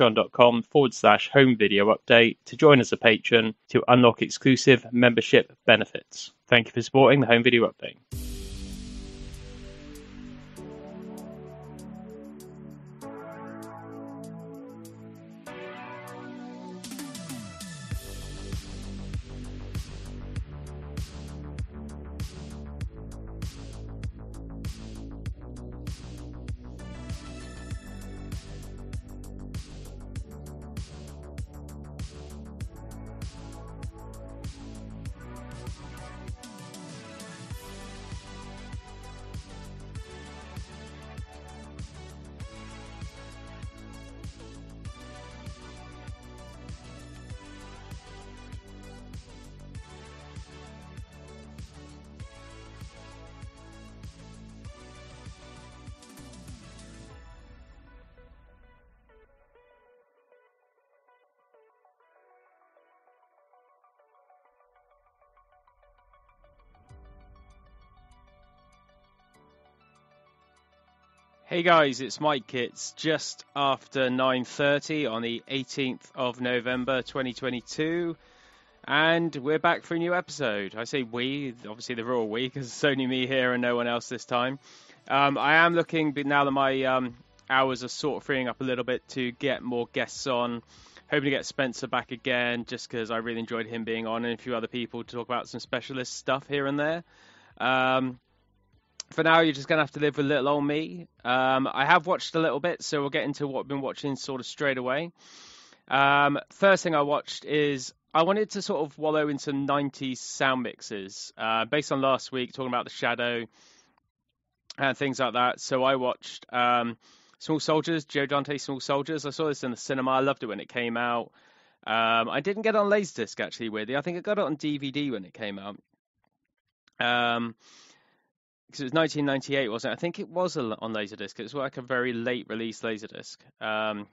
patreon.com/home video update to join as a patron to unlock exclusive membership benefits. Thank you for supporting the Home Video Update. Hey guys, it's Mike. It's just after 9:30 on the 18th of November 2022, and we're back for a new episode. I say we, obviously the royal we, because it's only me here and no one else this time. I am looking, but now that my hours are sort of freeing up a little bit, to get more guests on. Hoping to get Spencer back again, just because I really enjoyed him being on, and a few other people to talk about some specialist stuff here and there. For now, you're just going to have to live with little old me. I have watched a little bit, so we'll get into what I've been watching sort of straight away. First thing I watched is I wanted to sort of wallow in some 90s sound mixes based on last week, talking about The Shadow and things like that. So I watched Small Soldiers, Joe Dante's Small Soldiers. I saw this in the cinema. I loved it when it came out. I didn't get it on Laserdisc, actually, weirdly. I think I got it on DVD when it came out. Because it was 1998, wasn't it? I think it was on Laserdisc. It was like a very late release Laserdisc. I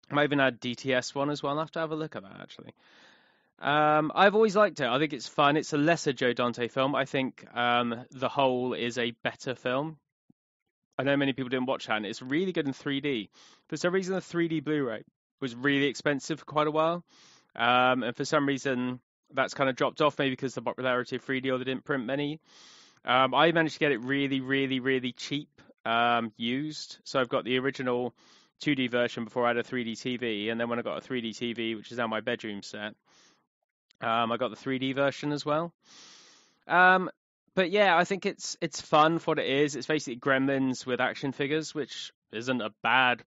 might even had DTS one as well. I'll have to have a look at that, actually. I've always liked it. I think it's fun. It's a lesser Joe Dante film. I think The Hole is a better film. I know many people didn't watch that, and it's really good in 3D. For some reason, the 3D Blu-ray was really expensive for quite a while. And for some reason, that's kind of dropped off, maybe because of the popularity of 3D, or they didn't print many. I managed to get it really, really, really cheap used. So I've got the original 2D version before I had a 3D TV. And then when I got a 3D TV, which is now my bedroom set, I got the 3D version as well. But yeah, I think it's fun for what it is. It's basically Gremlins with action figures, which isn't a bad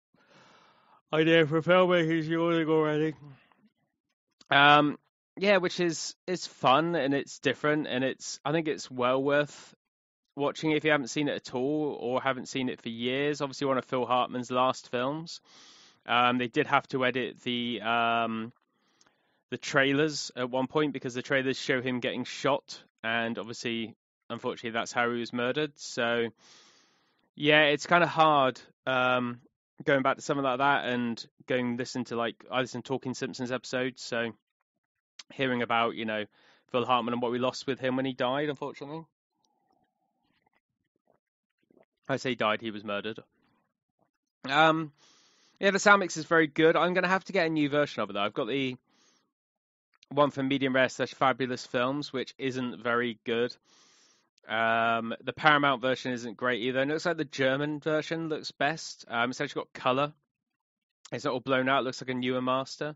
idea for filmmakers using already. Yeah, which is fun and it's different, and I think it's well worth watching if you haven't seen it at all or haven't seen it for years. Obviously, one of Phil Hartman's last films. They did have to edit the trailers at one point because the trailers show him getting shot, and obviously, unfortunately, that's how he was murdered. So, yeah, it's kind of hard going back to something like that and listen to I listened to Talking Simpsons episodes, so hearing about, Phil Hartman and what we lost with him when he died, unfortunately. I say died, he was murdered. Yeah, the sound mix is very good. I'm going to have to get a new version of it, though. I've got the one from Medium Rare / Fabulous Films, which isn't very good. The Paramount version isn't great either. And it looks like the German version looks best. It's actually got colour. It's not all blown out. It looks like a newer master.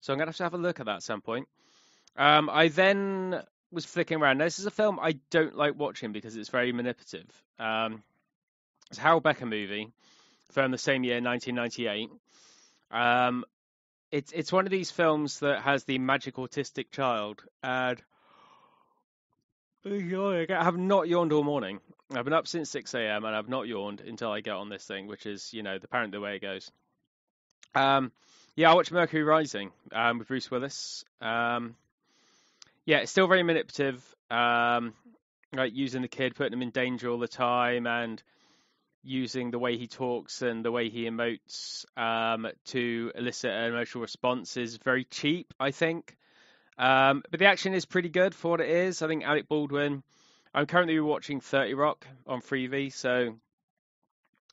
So I'm going to have a look at that at some point. I then was flicking around. Now, this is a film I don't like watching because it's very manipulative. It's a Harold Becker movie from the same year, 1998. It's one of these films that has the magic autistic child, and I have not yawned all morning. I've been up since 6 a.m. and I've not yawned until I get on this thing, which is, apparently the way it goes. Yeah, I watched Mercury Rising with Bruce Willis. Yeah, it's still very manipulative, like using the kid, putting him in danger all the time, and using the way he talks and the way he emotes to elicit an emotional response is very cheap, I think. But the action is pretty good for what it is. I think Alec Baldwin. I'm currently watching 30 Rock on Freevee, so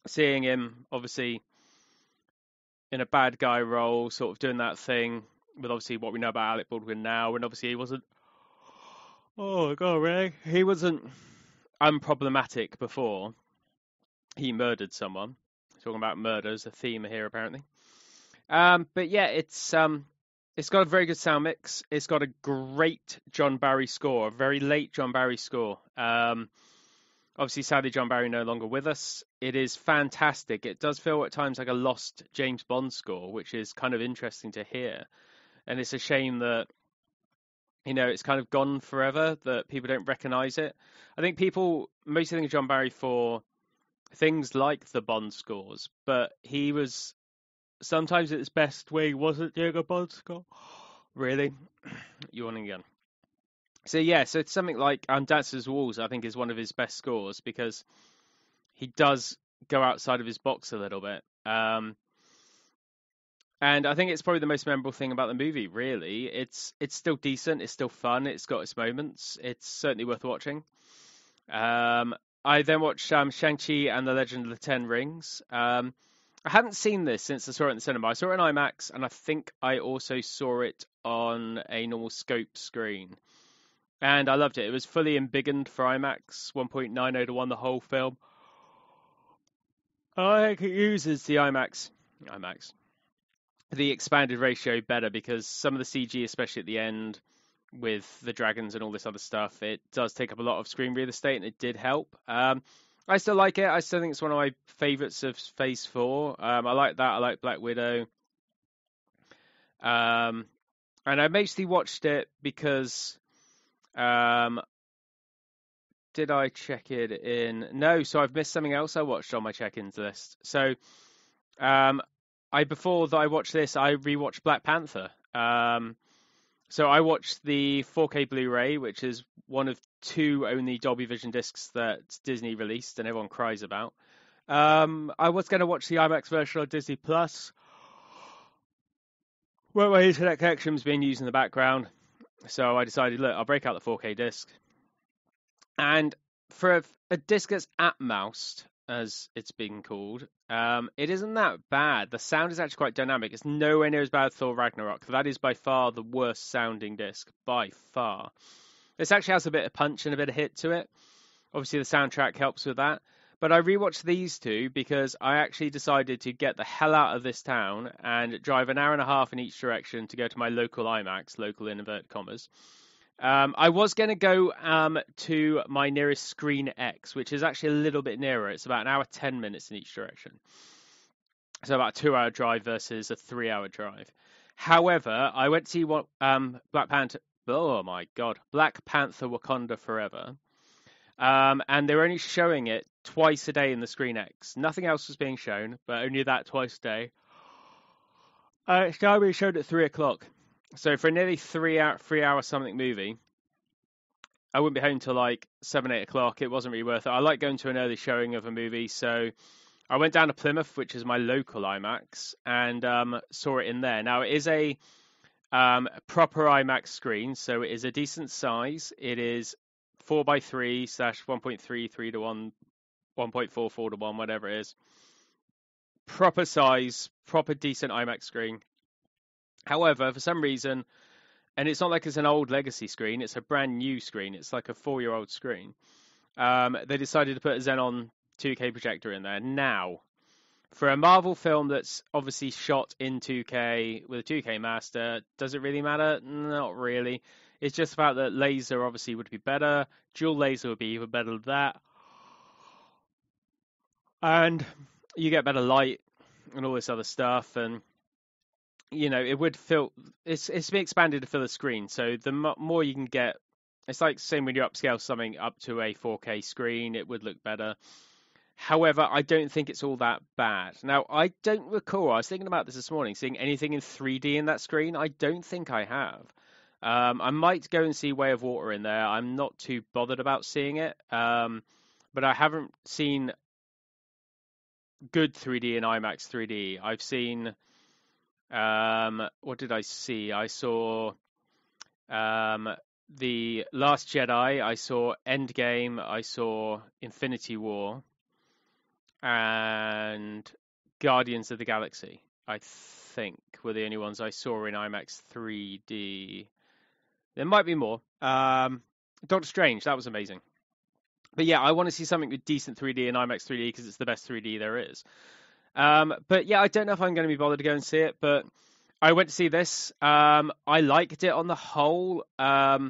seeing him obviously in a bad guy role, sort of doing that thing with obviously what we know about Alec Baldwin now, and obviously he wasn't. Oh God, really? He wasn't unproblematic before he murdered someone. Talking about murders, a theme here apparently. But yeah, it's got a very good sound mix. It's got a great John Barry score, a very late John Barry score. Obviously, sadly, John Barry no longer with us. It is fantastic. It does feel at times like a lost James Bond score, which is kind of interesting to hear. And it's a shame that, it's kind of gone forever, that people don't recognize it. I think people mostly think of John Barry for things like the Bond scores, but he was sometimes at his best where he wasn't doing a Bond score. Really? Yawning again. So yeah, so it's something like Dancer's Walls, I think, is one of his best scores because he does go outside of his box a little bit. And I think it's probably the most memorable thing about the movie, really. It's still decent, it's still fun, it's got its moments, it's certainly worth watching. I then watched Shang-Chi and the Legend of the Ten Rings. I hadn't seen this since I saw it in the cinema. I saw it in IMAX, and I think I also saw it on a normal scope screen. And I loved it. It was fully embiggened for IMAX, 1.90 to 1 the whole film. I think it uses the IMAX, the expanded ratio better because some of the CG, especially at the end with the dragons and all this other stuff, it does take up a lot of screen real estate, and it did help. I still like it. I still think it's one of my favourites of Phase 4. I like that. I like Black Widow. And I mostly watched it because... did I check it in? No, so I've missed something else I watched on my check-ins list. So, before I watched this, I rewatched Black Panther. So I watched the 4K Blu-ray, which is one of 2 only Dolby Vision discs that Disney released and everyone cries about. I was going to watch the IMAX version on Disney Plus, where my internet connection was being used in the background. So I decided, look, I'll break out the 4K disc. And for a disc that's atmoused, as it's being called, it isn't that bad. The sound is actually quite dynamic. It's nowhere near as bad as Thor Ragnarok. That is by far the worst sounding disc, by far. This actually has a bit of punch and a bit of hit to it. Obviously, the soundtrack helps with that. But I rewatched these 2 because I actually decided to get the hell out of this town and drive an hour and a half in each direction to go to my local IMAX, local in inverted commas. I was going to go to my nearest Screen X, which is actually a little bit nearer. It's about an hour, 10 minutes in each direction. So about a 2-hour drive versus a 3-hour drive. However, I went to see Black Panther. Oh my God, Black Panther: Wakanda Forever. And they were only showing it twice a day in the Screen X. Nothing else was being shown, but only that twice a day. It's now being shown at 3 o'clock. So for a nearly 3-hour something movie, I wouldn't be home till like 7, 8 o'clock. It wasn't really worth it. I like going to an early showing of a movie, so I went down to Plymouth, which is my local IMAX, and saw it in there. Now, it is a proper IMAX screen, so it is a decent size. It is 4:3 / 1.33 to 1, 1.44 to 1, whatever it is. Proper size, proper decent IMAX screen. However, for some reason, and it's not like it's an old legacy screen, it's a brand new screen. It's like a 4-year-old screen. They decided to put a Xenon 2K projector in there. Now, for a Marvel film that's obviously shot in 2K with a 2K master, does it really matter? Not really. It's just about that laser obviously would be better. Dual laser would be even better than that. And you get better light and all this other stuff. And, it would fill... It's been expanded to fill the screen. So the more you can get... It's like same when you upscale something up to a 4K screen, it would look better. However, I don't think it's all that bad. Now, I don't recall, I was thinking about this morning, seeing anything in 3D in that screen. I don't think I have. I might go and see Way of Water in there. I'm not too bothered about seeing it. But I haven't seen good 3D in IMAX 3D. I've seen... what did I see? I saw The Last Jedi. I saw Endgame. I saw Infinity War. And Guardians of the Galaxy. I think, were the only ones I saw in IMAX 3D. There might be more. Doctor Strange, that was amazing. But yeah, I want to see something with decent 3D in IMAX 3D because it's the best 3D there is. But yeah, I don't know if I'm going to be bothered to go and see it, but I went to see this. I liked it on the whole. I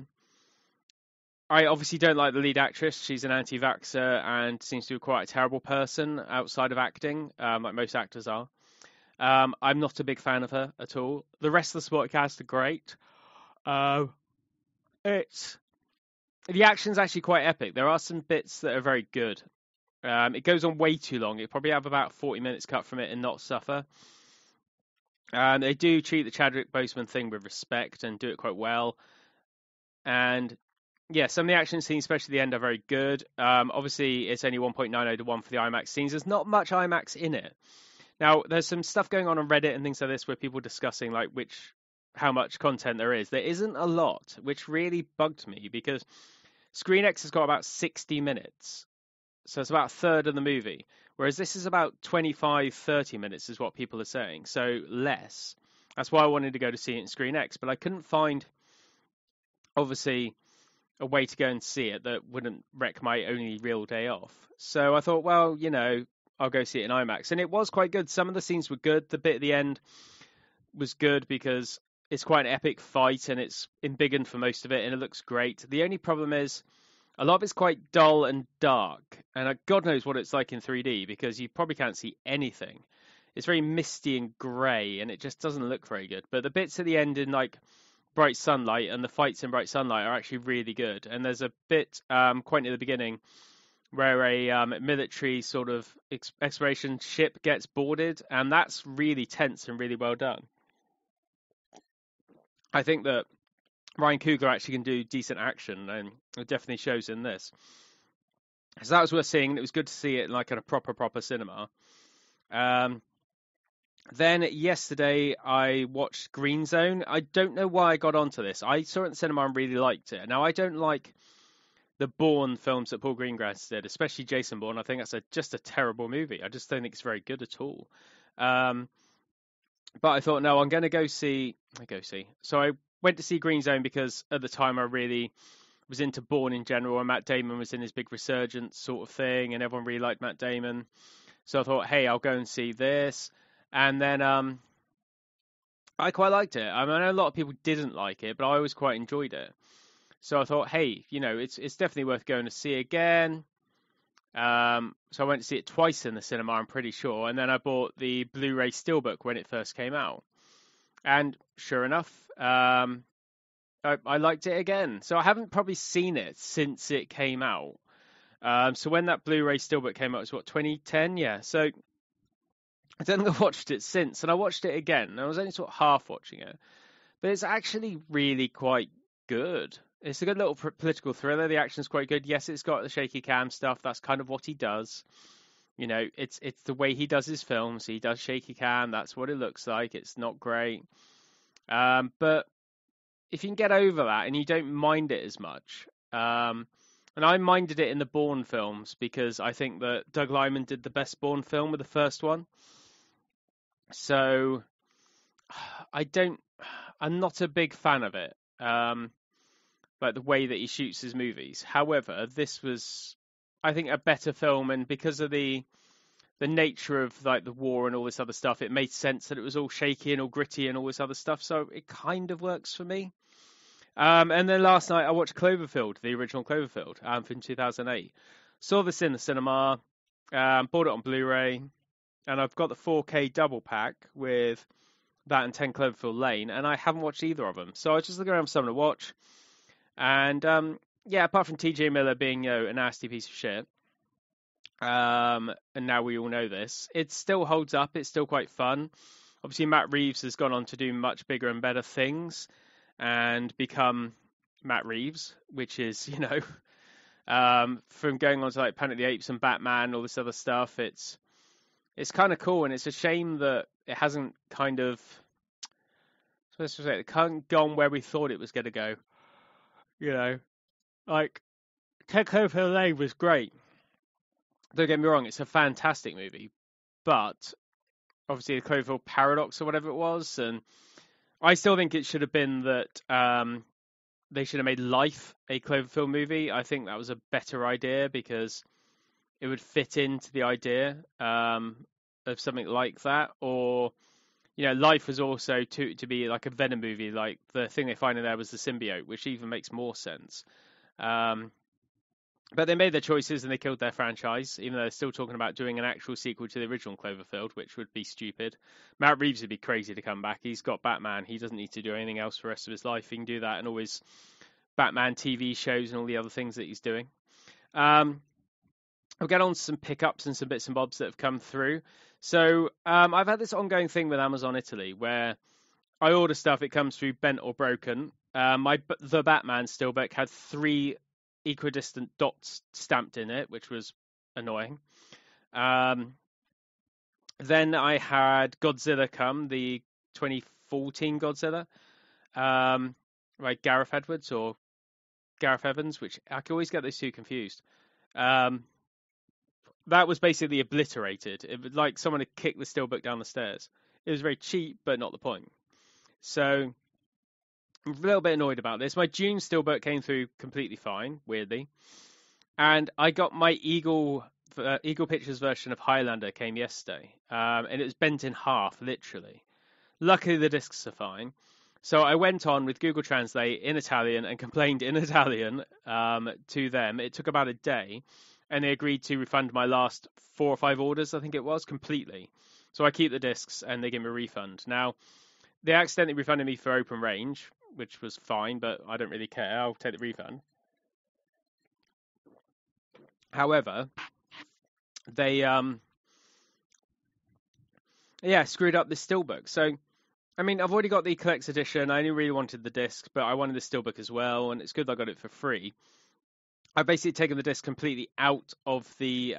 obviously don't like the lead actress. She's an anti-vaxxer and seems to be quite a terrible person outside of acting, like most actors are. I'm not a big fan of her at all. The rest of the supporting cast are great. It's the action's actually quite epic. There are some bits that are very good. It goes on way too long. It probably have about 40 minutes cut from it and not suffer. They do treat the Chadwick Boseman thing with respect and do it quite well. And yeah, some of the action scenes, especially the end, are very good. Obviously, it's only 1.90 to 1 for the IMAX scenes. There's not much IMAX in it. Now, there's some stuff going on Reddit and things like this where people are discussing like how much content there is. There isn't a lot, which really bugged me because ScreenX has got about 60 minutes. So it's about a third of the movie. Whereas this is about 25, 30 minutes is what people are saying. So less. That's why I wanted to go to see it in ScreenX. But I couldn't find, obviously, a way to go and see it that wouldn't wreck my only real day off. So I thought, well, I'll go see it in IMAX. And it was quite good. Some of the scenes were good. The bit at the end was good because it's quite an epic fight and it's embiggened for most of it and it looks great. The only problem is a lot of it's quite dull and dark. And God knows what it's like in 3D because you probably can't see anything. It's very misty and grey and it just doesn't look very good. But the bits at the end in like bright sunlight and the fights in bright sunlight are actually really good. And there's a bit quite near the beginning where a military sort of exploration ship gets boarded, and that's really tense and really well done. I think that Ryan Coogler actually can do decent action, and it definitely shows in this. So that was worth seeing, and it was good to see it like at a proper cinema. Then yesterday I watched Green Zone. I don't know why I got onto this. I saw it in the cinema and really liked it. Now, I don't like the Bourne films that Paul Greengrass did, especially Jason Bourne. I think that's just a terrible movie. I just don't think it's very good at all. But I thought, no, I'm going to go see. So I went to see Green Zone because at the time I really was into Bourne in general, and Matt Damon was in his big resurgence sort of thing, and everyone really liked Matt Damon. So I thought, hey, I'll go and see this. And then I quite liked it. I mean, I know a lot of people didn't like it, but I always quite enjoyed it. So I thought, hey, it's definitely worth going to see again. So I went to see it twice in the cinema, I'm pretty sure. And then I bought the Blu-ray Steelbook when it first came out. And sure enough, I liked it again. So I haven't probably seen it since it came out. So when that Blu-ray Steelbook came out, it was what, 2010? Yeah. So I don't think I watched it since. And I watched it again. I was only sort of half watching it. But it's actually really quite good. It's a good little political thriller. The action's quite good. Yes, it's got the shaky cam stuff. That's kind of what he does. It's the way he does his films. He does shaky cam. That's what it looks like. It's not great. But if you can get over that and you don't mind it as much, and I minded it in the Bourne films because I think that Doug Liman did the best Bourne film with the first one. So I'm not a big fan of it. Like the way that he shoots his movies. However, this was, I think, a better film, and because of the nature of like the war and all this other stuff, it made sense that it was all shaky and all gritty and all this other stuff. So it kind of works for me. And then last night I watched Cloverfield, the original Cloverfield, from 2008. Saw this in the cinema, bought it on Blu-ray, and I've got the 4K double pack with that and 10 Cloverfield Lane, and I haven't watched either of them. So I was just looking around for something to watch. And yeah, apart from TJ Miller being a nasty piece of shit, and now we all know this, it still holds up. It's still quite fun. Obviously, Matt Reeves has gone on to do much bigger and better things and become Matt Reeves, which is, from going on to like Planet of the Apes and Batman, all this other stuff. It's kind of cool, and it's a shame that it hasn't it hasn't gone where we thought it was going to go. Like, Ted Cloverfield Lane was great. Don't get me wrong, it's a fantastic movie. But obviously the Cloverfield paradox or whatever it was, and I still think it should have been that they should have made Life a Cloverfield movie. I think that was a better idea because it would fit into the idea of something like that. Or, Life was also to be like a Venom movie. Like the thing they find in there was the symbiote, which even makes more sense. But they made their choices and they killed their franchise, even though they're still talking about doing an actual sequel to the original Cloverfield, which would be stupid. Matt Reeves would be crazy to come back. He's got Batman. He doesn't need to do anything else for the rest of his life. He can do that and all his Batman TV shows and all the other things that he's doing. I'll get on to some pickups and some bits and bobs that have come through. So I've had this ongoing thing with Amazon Italy where I order stuff, it comes through bent or broken. The Batman steelbook had 3 equidistant dots stamped in it, which was annoying. Then I had Godzilla come, the 2014 Godzilla, Gareth Edwards or Gareth Evans, which I can always get those two confused. That was basically obliterated. It was like someone had kicked the steelbook down the stairs. It was very cheap, but not the point. So I'm a little bit annoyed about this. My June steelbook came through completely fine, weirdly. And I got my Eagle Pictures version of Highlander came yesterday. And it was bent in half, literally. Luckily, the discs are fine. So I went on with Google Translate in Italian and complained in Italian to them. It took about a day. And they agreed to refund my last 4 or 5 orders, I think it was, completely. So I keep the discs and they give me a refund. Now, they accidentally refunded me for Open Range, which was fine, but I don't really care. I'll take the refund. However, they screwed up the steelbook. So, I mean, I've already got the collector's edition. I only really wanted the disc, but I wanted the steelbook as well, and it's good I got it for free. I've basically taken the disc completely out of the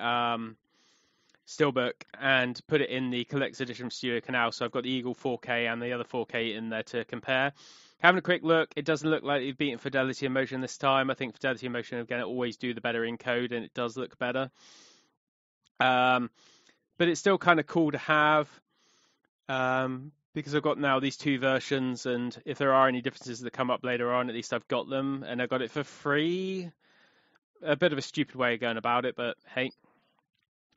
steelbook and put it in the collector's edition from Studio Canal. So I've got the Eagle 4K and the other 4K in there to compare. Having a quick look, it doesn't look like they've beaten Fidelity and Motion this time. I think Fidelity and Motion are going to always do the better encode, and it does look better. But it's still kind of cool to have because I've got now these 2 versions, and if there are any differences that come up later on, at least I've got them, and I got it for free. A bit of a stupid way of going about it, but hey,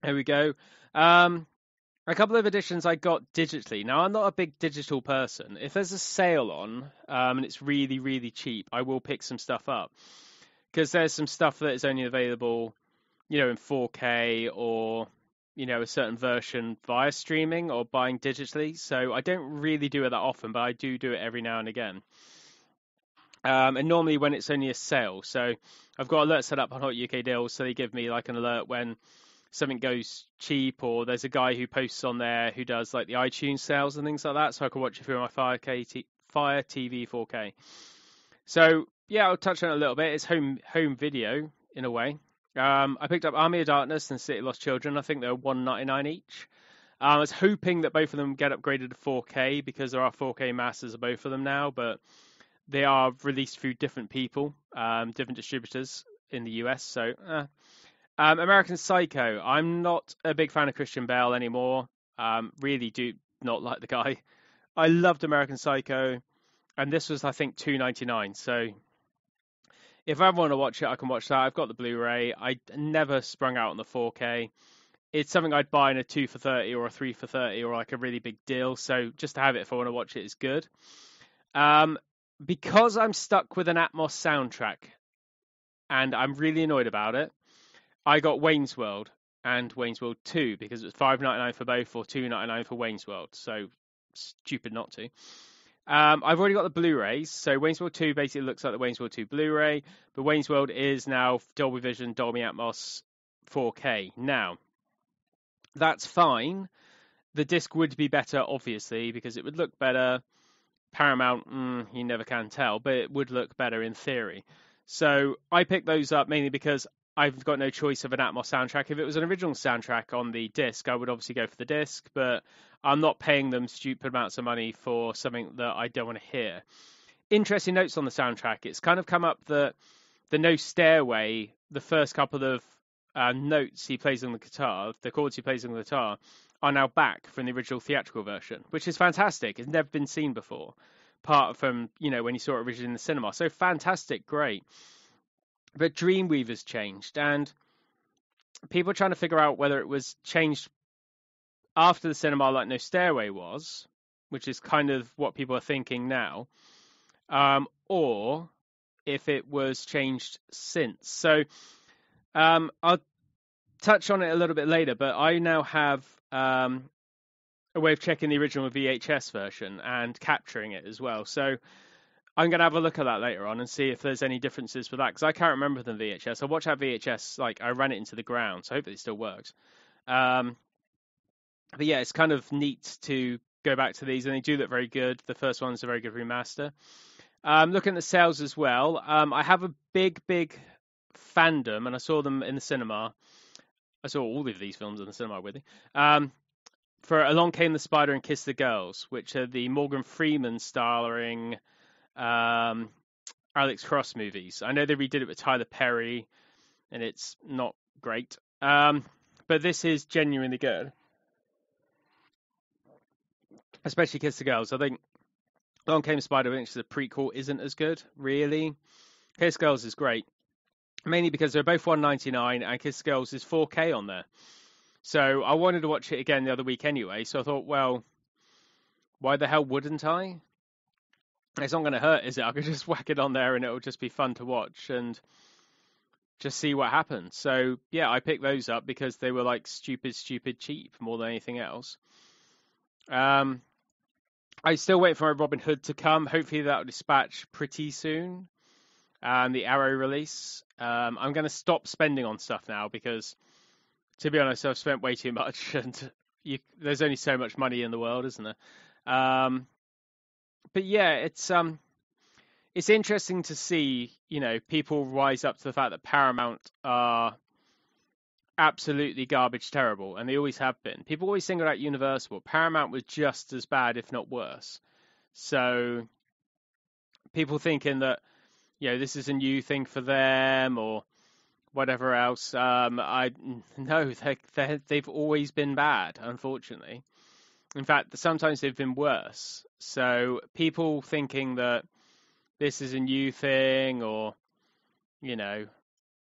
here we go. A couple of editions I got digitally. Now, I'm not a big digital person. If there's a sale on and it's really, really cheap, I will pick some stuff up. Because there's some stuff that is only available, in 4K or, a certain version via streaming or buying digitally. So I don't really do it that often, but I do it every now and again. And normally when it's only a sale. So I've got alerts set up on Hot UK Deals, so they give me like an alert when something goes cheap, or there's a guy who posts on there who does like the iTunes sales and things like that, so I can watch it through my Fire TV 4K. So yeah, I'll touch on it a little bit. It's home video in a way. I picked up Army of Darkness and City of Lost Children. I think they're $1.99 each. I was hoping that both of them get upgraded to 4K because there are 4K masters of both of them now, but they are released through different people, different distributors in the US. So American Psycho. I'm not a big fan of Christian Bale anymore. Really do not like the guy. I loved American Psycho, and this was, I think, $2.99. So if I want to watch it, I can watch that. I've got the Blu-ray. I never sprung out on the 4K. It's something I'd buy in a 2 for $30 or a 3 for $30 or like a really big deal. So just to have it if I want to watch it is good. Because I'm stuck with an Atmos soundtrack, and I'm really annoyed about it, I got Wayne's World and Wayne's World 2 because it was $5.99 for both or $2.99 for Wayne's World. So stupid not to. I've already got the Blu-rays. So Wayne's World 2 basically looks like the Wayne's World 2 Blu-ray, but Wayne's World is now Dolby Vision, Dolby Atmos 4K. Now, that's fine. The disc would be better, obviously, because it would look better. Paramount, you never can tell, but it would look better in theory. So I picked those up mainly because I've got no choice of an Atmos soundtrack. If it was an original soundtrack on the disc, I would obviously go for the disc, but I'm not paying them stupid amounts of money for something that I don't want to hear. Interesting notes on the soundtrack. It's kind of come up that the No Stairway, the first couple of notes he plays on the guitar, the chords he plays on the guitar, are now back from the original theatrical version, which is fantastic. It's never been seen before, apart from, when you saw it originally in the cinema. So fantastic, great. But Dreamweaver's changed, and people are trying to figure out whether it was changed after the cinema like No Stairway was, which is kind of what people are thinking now, or if it was changed since. So I'll touch on it a little bit later, but I now have a way of checking the original VHS version and capturing it as well. So I'm going to have a look at that later on and see if there's any differences with that, because I can't remember the VHS. I watched that VHS, I ran it into the ground, so hopefully it still works. But yeah, it's kind of neat to go back to these, and they do look very good. The first one's a very good remaster. Looking at the sales as well, I have a big fandom, and I saw them in the cinema. I saw all of these films in the cinema with you. For Along Came the Spider and Kiss the Girls, which are the Morgan Freeman starring Alex Cross movies. I know they redid it with Tyler Perry, and it's not great. But this is genuinely good. Especially Kiss the Girls. I think Along Came the Spider, which is a prequel, isn't as good, really. Kiss Girls is great. Mainly because they're both $1.99 and Kiss Girls is 4K on there. So I wanted to watch it again the other week anyway, so I thought, well, why the hell wouldn't I? It's not going to hurt, is it? I could just whack it on there and it'll just be fun to watch and just see what happens. So, yeah, I picked those up because they were stupid cheap more than anything else. I still wait for my Robin Hood to come. Hopefully that'll dispatch pretty soon. The Arrow release. I'm going to stop spending on stuff now because, to be honest, I've spent way too much, and there's only so much money in the world, isn't there? But yeah, it's interesting to see, people rise up to the fact that Paramount are absolutely garbage terrible, and they always have been. People always single out Universal. Paramount was just as bad, if not worse. So people thinking that, this is a new thing for them or whatever else. They've always been bad, unfortunately. In fact, sometimes they've been worse. So people thinking that this is a new thing or,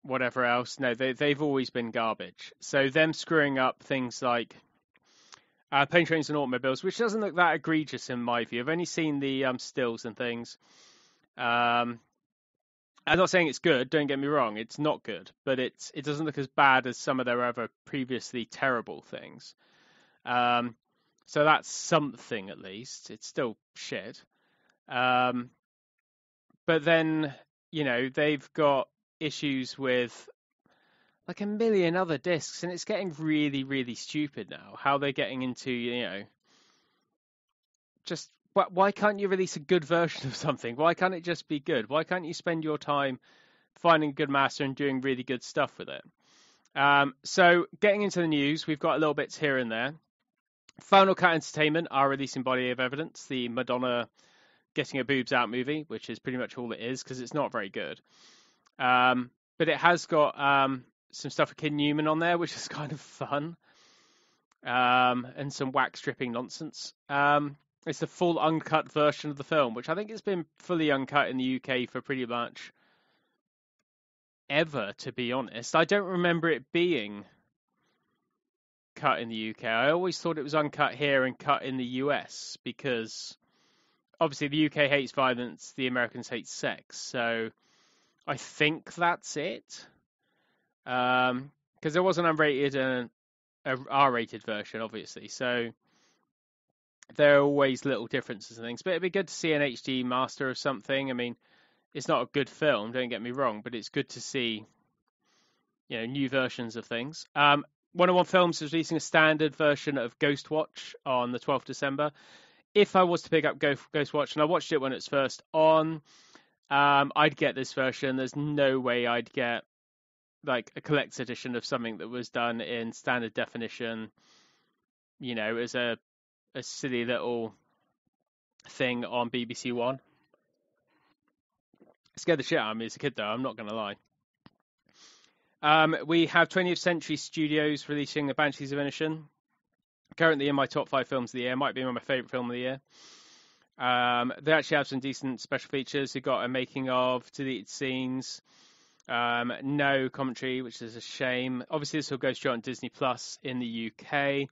whatever else, no, they've always been garbage. So them screwing up things like Plane, Trains and Automobiles, which doesn't look that egregious in my view. I've only seen the stills and things. I'm not saying it's good, don't get me wrong, it's not good, but it doesn't look as bad as some of their other previously terrible things. So that's something, at least. It's still shit. But then, they've got issues with a million other discs, and it's getting really, really stupid now. How they're getting into, just why can't you release a good version of something? Why can't it just be good? Why can't you spend your time finding a good master and doing really good stuff with it? So getting into the news, we've got a little bits here and there. Final Cut Entertainment are releasing Body of Evidence, the Madonna getting her boobs out movie, which is pretty much all it is because it's not very good. But it has got some stuff with Kid Newman on there, which is kind of fun, and some wax stripping nonsense. It's the full uncut version of the film, which I think has been fully uncut in the UK for pretty much ever, to be honest. I don't remember it being cut in the UK. I always thought it was uncut here and cut in the US because obviously the UK hates violence, the Americans hate sex. So I think that's it. Because there was an unrated and an R-rated version, obviously. So there are always little differences and things. But it'd be good to see an HD master of something. I mean, it's not a good film, don't get me wrong, but it's good to see, new versions of things. 101 Films is releasing a standard version of Ghostwatch on the 12th of December. If I was to pick up Ghostwatch, and I watched it when it's first on, I'd get this version. There's no way I'd get a collector's edition of something that was done in standard definition, as a silly little thing on BBC One. It scared the shit out of me as a kid, though, I'm not going to lie. We have 20th Century Studios releasing the Banshees of Inisherin. Currently in my top 5 films of the year. Might be my favourite film of the year. They actually have some decent special features. They've got a making of, deleted scenes, no commentary, which is a shame. Obviously, this will go straight on Disney Plus in the UK.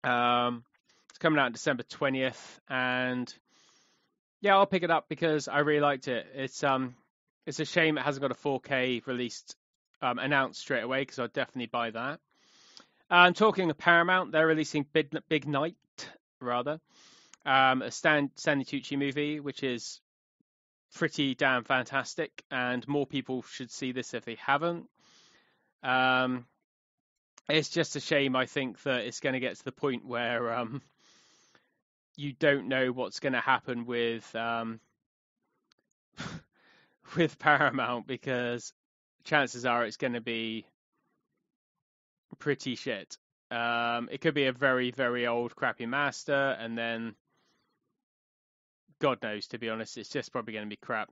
It's coming out on December 20th, and yeah, I'll pick it up because I really liked it. It's a shame it hasn't got a 4K released announced straight away, because I'd definitely buy that. Talking of Paramount, they're releasing Big Night, rather, a Stanley Tucci movie, which is pretty damn fantastic, and more people should see this if they haven't. It's just a shame, I think, that it's going to get to the point where you don't know what's going to happen with with Paramount, because chances are it's going to be pretty shit. It could be a very, very old, crappy master, and then God knows, to be honest, it's just probably going to be crap.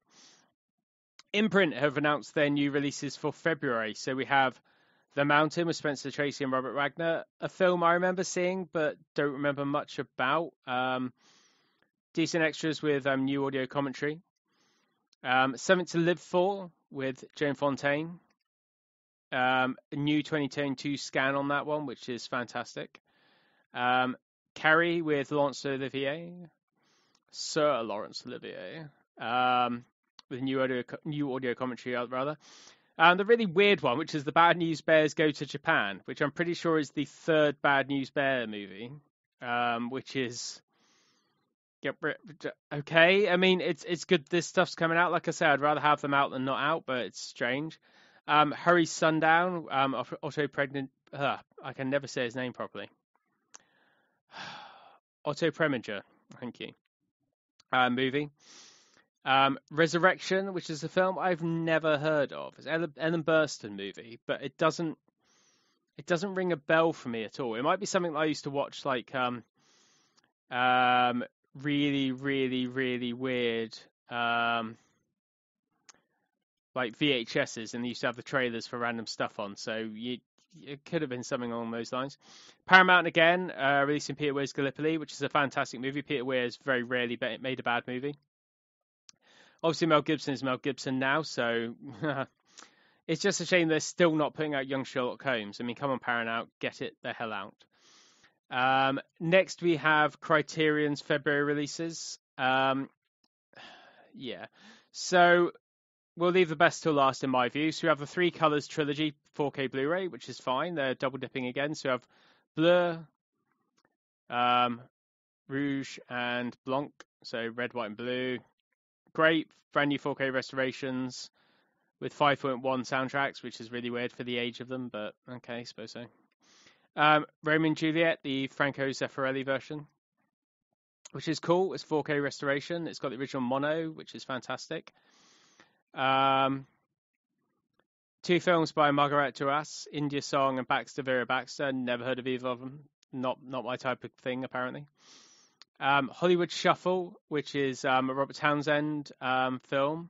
Imprint have announced their new releases for February. So we have The Mountain with Spencer Tracy and Robert Wagner, a film I remember seeing but don't remember much about. Decent extras with new audio commentary. Something to Live For with Joan Fontaine. A new 2022 scan on that one, which is fantastic. Carrie with Laurence Olivier. Sir Laurence Olivier. With new audio commentary, rather. The really weird one, which is The Bad News Bears Go to Japan, which I'm pretty sure is the third Bad News Bear movie, which is okay. I mean, it's good this stuff's coming out. Like I said, I'd rather have them out than not out, but it's strange. Hurry Sundown, Otto Pregnant. I can never say his name properly. Otto Preminger, thank you. Movie. Resurrection, which is a film I've never heard of. It's Ellen Burstyn movie, but it doesn't ring a bell for me at all. It might be something that I used to watch, like really, really, really weird like VHSs, and they used to have the trailers for random stuff on. So it could have been something along those lines. Paramount again, releasing Peter Weir's Gallipoli, which is a fantastic movie. Peter Weir has very rarely made a bad movie. Obviously, Mel Gibson is Mel Gibson now, so it's just a shame they're still not putting out Young Sherlock Holmes. I mean, come on, Paramount, get it the hell out. Next, we have Criterion's February releases. Yeah. So we'll leave the best till last, in my view. So we have the Three Colors Trilogy 4K Blu-ray, which is fine. They're double dipping again. So we have Bleu, Rouge, and Blanc. So red, white, and blue. Great, brand new 4K restorations with 5.1 soundtracks, which is really weird for the age of them, but okay, I suppose so. Romeo and Juliet, the Franco Zeffirelli version, which is cool. It's 4K restoration. It's got the original mono, which is fantastic. Two films by Margaret Duras, India Song and Baxter Vera Baxter. Never heard of either of them. Not my type of thing, apparently. Hollywood Shuffle, which is a Robert Townsend film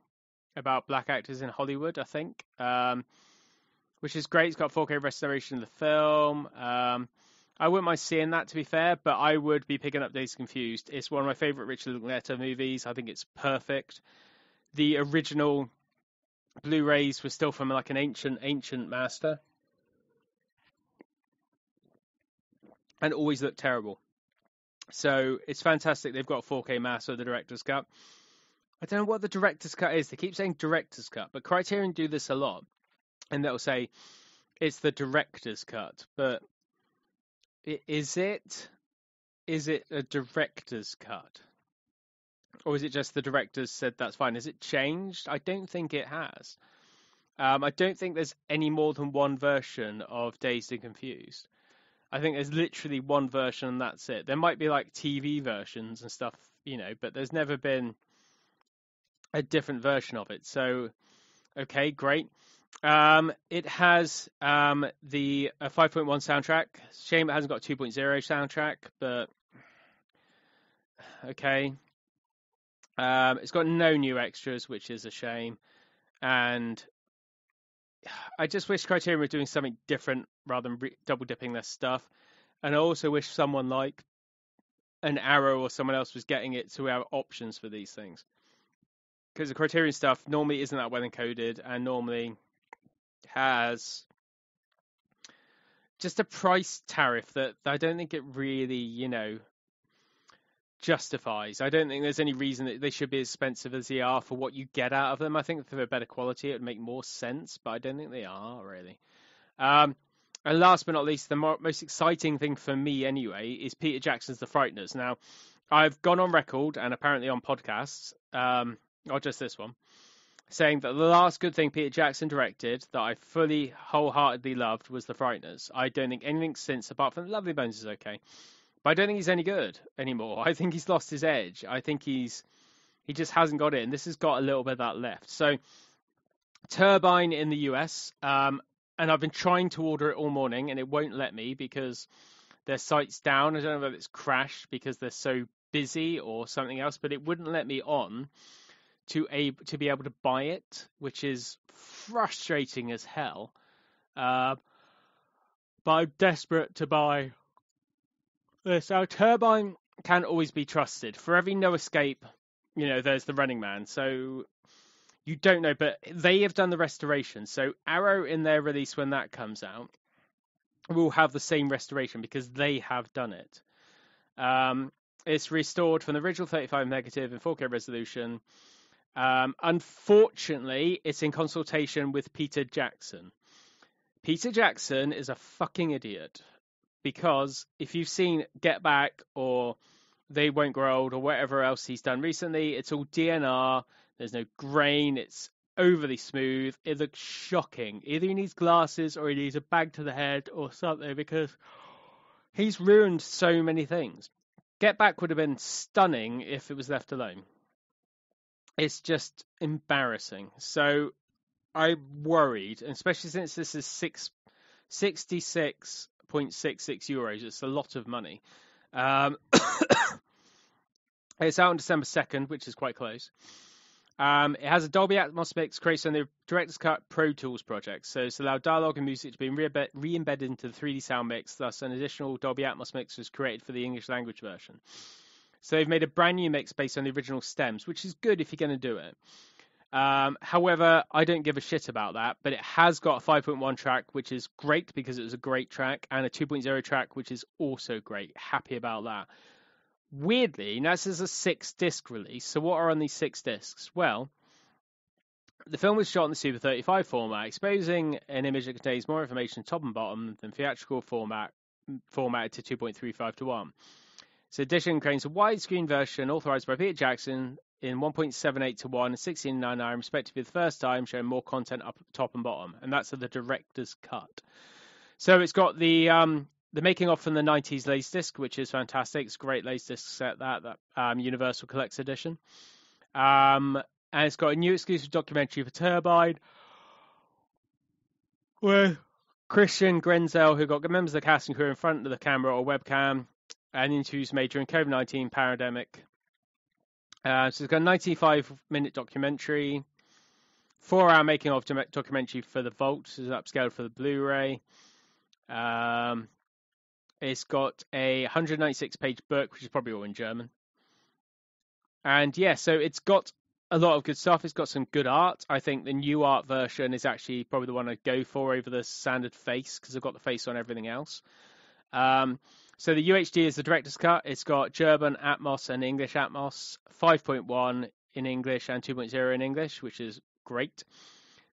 about black actors in Hollywood, I think, which is great. It's got 4K restoration of the film. I wouldn't mind seeing that, to be fair, but I would be picking up Dazed and Confused. It's one of my favourite Richard Linklater movies. I think it's perfect. The original Blu-rays were still from like an ancient master, and always looked terrible. So it's fantastic. They've got 4K master of the director's cut. I don't know what the director's cut is. They keep saying director's cut, but Criterion do this a lot, and they'll say it's the director's cut. But is it a director's cut, or is it just the directors said that's fine? Has it changed? I don't think it has. I don't think there's any more than one version of Dazed and Confused. I think there's literally one version and that's it. There might be like TV versions and stuff, but there's never been a different version of it. So, okay, great. It has the 5.1 soundtrack. Shame it hasn't got a 2.0 soundtrack, but okay. It's got no new extras, which is a shame. And I just wish Criterion were doing something different rather than double dipping their stuff. And I also wish someone like an Arrow or someone else was getting it to have options for these things. Because the Criterion stuff normally isn't that well encoded and normally has just a price tariff that I don't think it really, justifies. I don't think there's any reason that they should be as expensive as they are for what you get out of them. I think for a better quality, it would make more sense, but I don't think they are really. And last but not least, the most exciting thing for me anyway is Peter Jackson's The Frighteners. Now, I've gone on record and apparently on podcasts, not just this one, saying that the last good thing Peter Jackson directed that I fully, wholeheartedly loved was The Frighteners. I don't think anything since, apart from Lovely Bones, is okay. But I don't think he's any good anymore. I think he's lost his edge. I think he just hasn't got it, and this has got a little bit of that left. So, Turbine in the US, and I've been trying to order it all morning, and it won't let me because their site's down. I don't know whether it's crashed because they're so busy or something else, but it wouldn't let me on to be able to buy it, which is frustrating as hell. But I'm desperate to buy this. Our Turbine can't always be trusted. For every No Escape, there's the Running Man. So you don't know, but they have done the restoration. So Arrow in their release when that comes out will have the same restoration because they have done it. It's restored from the original 35 negative in 4K resolution. Unfortunately, it's in consultation with Peter Jackson. Peter Jackson is a fucking idiot because if you've seen Get Back or They Won't Grow Old or whatever else he's done recently, it's all DNR. There's no grain. It's overly smooth. It looks shocking. Either he needs glasses or he needs a bag to the head or something because he's ruined so many things. Get Back would have been stunning if it was left alone. It's just embarrassing. So I'm worried, especially since this is 66.66 euros. It's a lot of money. It's out on December 2nd, which is quite close. It has a Dolby Atmos mix created on the Director's Cut Pro Tools project. So it's allowed dialogue and music to be re-embedded into the 3D sound mix. Thus, an additional Dolby Atmos mix was created for the English language version. So they've made a brand new mix based on the original stems, which is good if you're going to do it. However, I don't give a shit about that, but it has got a 5.1 track, which is great because it was a great track, and a 2.0 track, which is also great. Happy about that. Weirdly, now this is a 6-disc release, so what are on these 6 discs? Well, the film was shot in the Super 35 format, exposing an image that contains more information top and bottom than theatrical formatted to 2.35:1. So edition contains a widescreen version authorized by Peter Jackson in 1.78:1 and 16:9 respectively the first time, showing more content up top and bottom, and that's the director's cut. So it's got the making of from the 90s Laserdisc, which is fantastic. It's a great Laserdisc set, that Universal Collector's Edition. And it's got a new exclusive documentary for Turbine with Christian Grenzel, who got members of the cast and crew in front of the camera or webcam, and interviews made during COVID-19 pandemic. So it's got a 95-minute documentary, 4-hour making of documentary for the Vault, which is upscaled for the Blu-ray. It's got a 196-page book, which is probably all in German. And yeah, so it's got a lot of good stuff. It's got some good art. I think the new art version is actually probably the one I'd go for over the standard face, because I've got the face on everything else. So the UHD is the director's cut. It's got German Atmos and English Atmos, 5.1 in English and 2.0 in English, which is great.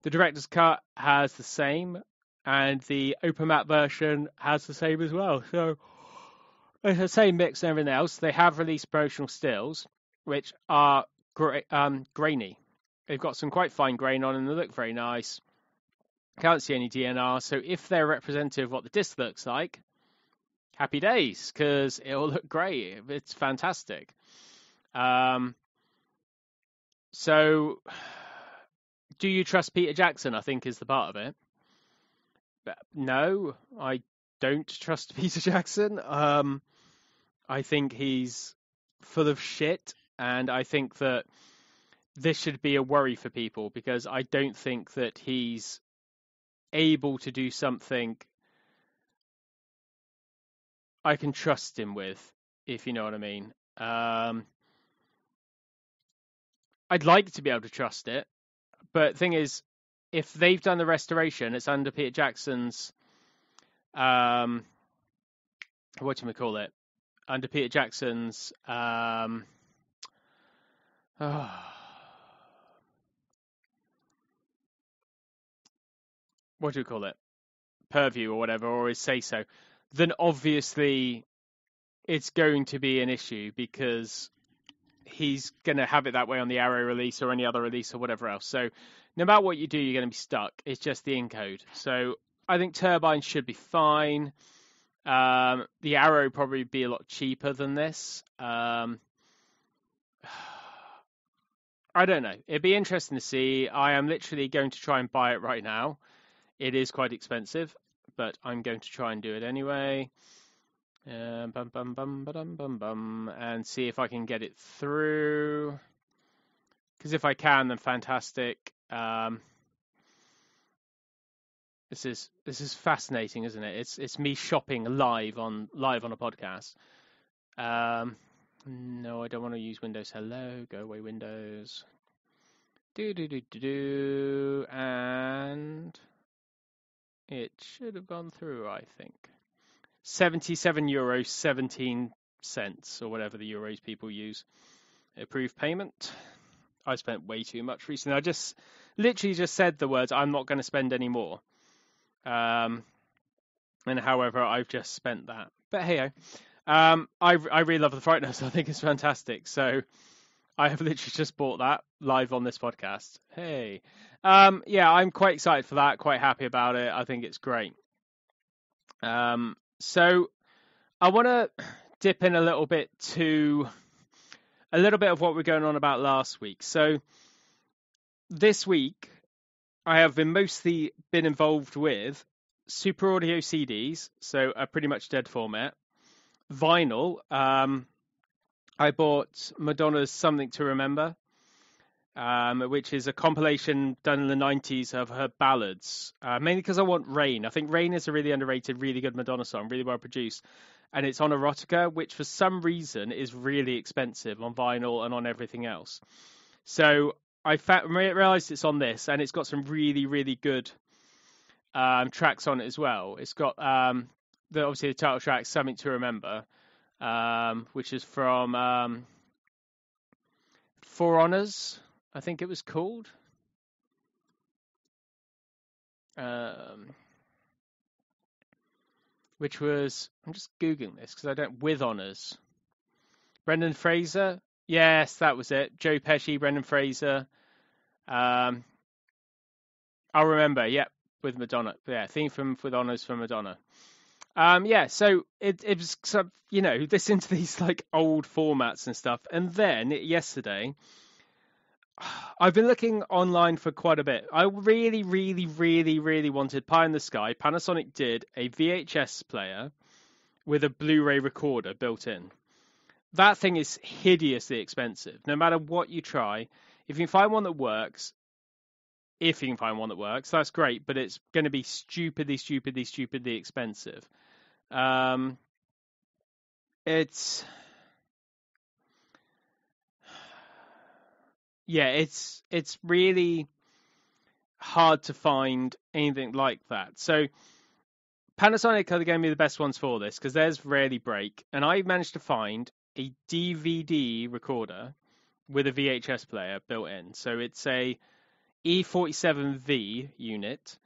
The director's cut has the same, and the OpenMap version has the same as well. So it's the same mix and everything else. They have released promotional stills, which are grainy. They've got some quite fine grain on, and they look very nice. Can't see any DNR, so if they're representative of what the disc looks like, happy days, because it'll look great. It's fantastic. So, do you trust Peter Jackson, I think, is the part of it. But no, I don't trust Peter Jackson. I think he's full of shit, and I think that this should be a worry for people, because I don't think that he's able to do something I can trust him with, if you know what I mean. I'd like to be able to trust it, but thing is, if they've done the restoration, it's under Peter Jackson's what do we call it? Under Peter Jackson's what do we call it? Purview or whatever, or his say so, then obviously it's going to be an issue because he's going to have it that way on the Arrow release or any other release or whatever else. So no matter what you do, you're going to be stuck. It's just the encode. So I think Turbine should be fine. The Arrow probably be a lot cheaper than this. I don't know. It'd be interesting to see. I am literally going to try and buy it right now. It is quite expensive, but I'm going to try and do it anyway. And see if I can get it through. Because if I can, then fantastic. This is fascinating, isn't it? It's me shopping live on a podcast. No, I don't want to use Windows. Hello, go away, Windows. And it should have gone through, I think. €77, 17 cents, or whatever the euros people use. Approved payment. I spent way too much recently. I just literally just said the words, I'm not going to spend any more. And however, I've just spent that. But hey, I really love the Frighteners. I think it's fantastic. So I have literally just bought that live on this podcast. Hey. Yeah, I'm quite excited for that. Quite happy about it. I think it's great. So I want to dip in a little bit of what we're going on about last week. So this week, I have mostly been involved with Super Audio CDs, so a pretty much dead format. Vinyl. I bought Madonna's Something to Remember, which is a compilation done in the 90s of her ballads, mainly because I want Rain. I think Rain is a really underrated, really good Madonna song, really well produced. And it's on Erotica, which for some reason is really expensive on vinyl and on everything else. So I realized it's on this, and it's got some really, really good tracks on it as well. It's got obviously the title track, Something to Remember, which is from For Honors, I think it was called. Which was, I'm just Googling this because I don't, with Honors. Brendan Fraser. Yes, that was it. Joe Pesci, Brendan Fraser. I'll remember. Yep, with Madonna. Yeah, theme from With Honors from Madonna. Yeah, so it was, this into these like old formats and stuff. And then yesterday, I've been looking online for quite a bit. I really, really, really, really wanted Pie in the Sky. Panasonic did a VHS player with a Blu-ray recorder built in. That thing is hideously expensive. No matter what you try, if you can find one that works, that's great, but it's going to be stupidly, stupidly, stupidly expensive. It's really hard to find anything like that. So Panasonic gave me the best ones for this because theirs rarely break, and I managed to find a DVD recorder with a VHS player built in. So it's a E47V unit.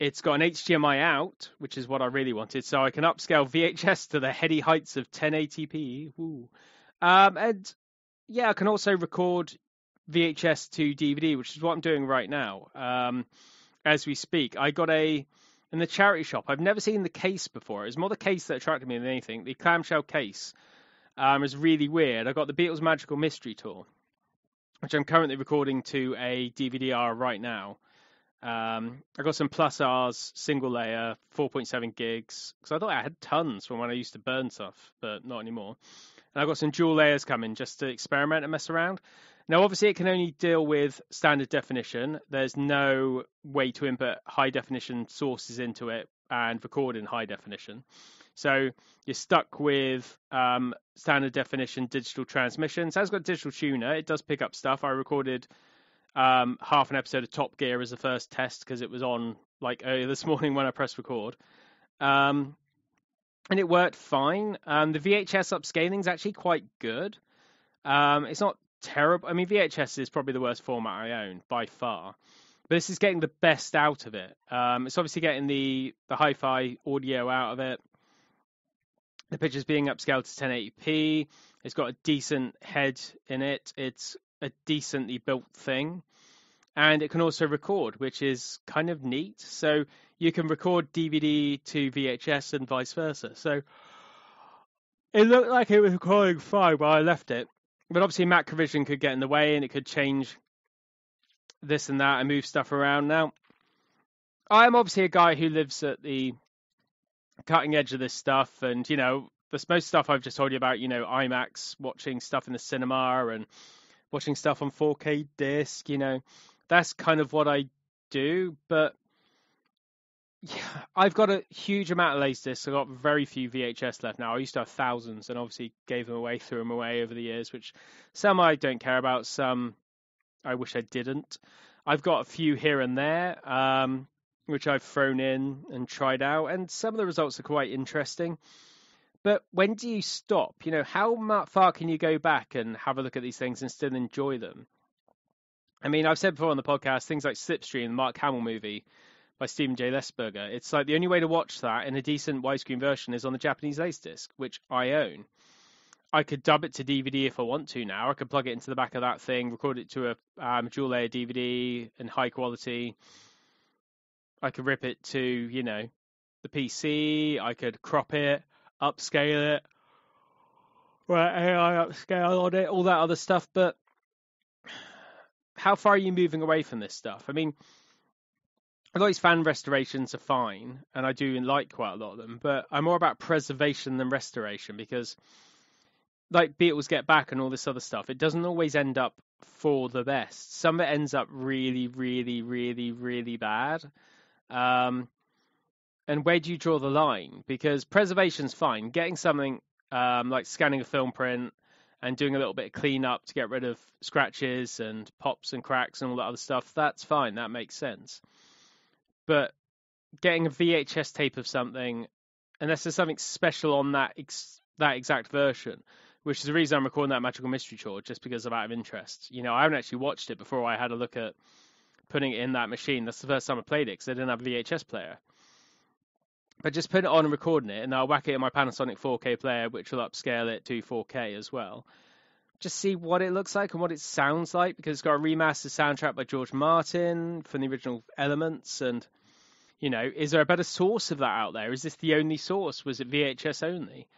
It's got an HDMI out, which is what I really wanted, so I can upscale VHS to the heady heights of 1080p. Ooh. And yeah, I can also record VHS to DVD, which is what I'm doing right now. As we speak, I got in the charity shop. I've never seen the case before. It was more the case that attracted me than anything. The clamshell case is really weird. I got the Beatles Magical Mystery Tour, which I'm currently recording to a DVD-R right now. I got some Plus R's single layer, 4.7 gigs, because I thought I had tons from when I used to burn stuff, but not anymore. And I got some dual layers coming just to experiment and mess around. Now, obviously, it can only deal with standard definition. There's no way to input high definition sources into it and record in high definition. So you're stuck with standard definition digital transmission. So it's got digital tuner. It does pick up stuff. I recorded half an episode of Top Gear as the first test because it was on like earlier this morning when I pressed record. And it worked fine. The VHS upscaling is actually quite good. It's not terrible. I mean, VHS is probably the worst format I own by far. But this is getting the best out of it. It's obviously getting the hi-fi audio out of it. The picture's being upscaled to 1080p. It's got a decent head in it. It's a decently built thing. And it can also record, which is kind of neat. So you can record DVD to VHS and vice versa. So it looked like it was recording fine while I left it. But obviously Macrovision could get in the way and it could change this and that and move stuff around. Now, I'm obviously a guy who lives at the cutting edge of this stuff. And, you know, the most stuff I've just told you about, you know, IMAX, watching stuff in the cinema and watching stuff on 4K disc, you know, that's kind of what I do. But yeah, I've got a huge amount of Laserdiscs. I've got very few VHS left now. I used to have thousands and obviously gave them away, threw them away over the years, which some I don't care about, some I wish I didn't. I've got a few here and there, which I've thrown in and tried out, and some of the results are quite interesting. But when do you stop? You know, how far can you go back and have a look at these things and still enjoy them? I mean, I've said before on the podcast, things like Slipstream, the Mark Hamill movie by Stephen J. Lesberger. It's like the only way to watch that in a decent widescreen version is on the Japanese Laserdisc, which I own. I could dub it to DVD if I want to now. I could plug it into the back of that thing, record it to a dual layer DVD in high quality. I could rip it to, you know, the PC. I could crop it, upscale it, AI upscale on it, all that other stuff. But how far are you moving away from this stuff? I mean, a lot of these fan restorations are fine, and I do like quite a lot of them, but I'm more about preservation than restoration because, like Beatles Get Back and all this other stuff, it doesn't always end up for the best. Some of it ends up really, really, really, really bad. And where do you draw the line? Because preservation's fine. Getting something like scanning a film print and doing a little bit of cleanup to get rid of scratches and pops and cracks and all that other stuff, that's fine. That makes sense. But getting a VHS tape of something, unless there's something special on that exact version, which is the reason I'm recording that Magical Mystery Tour, just because of out of interest. You know, I haven't actually watched it before I had a look at putting it in that machine. That's the first time I played it because I didn't have a VHS player. But just put it on and recording it, and I'll whack it in my Panasonic 4K player, which will upscale it to 4K as well. Just see what it looks like and what it sounds like, because it's got a remastered soundtrack by George Martin from the original Elements. And, you know, is there a better source of that out there? Is this the only source? Was it VHS only?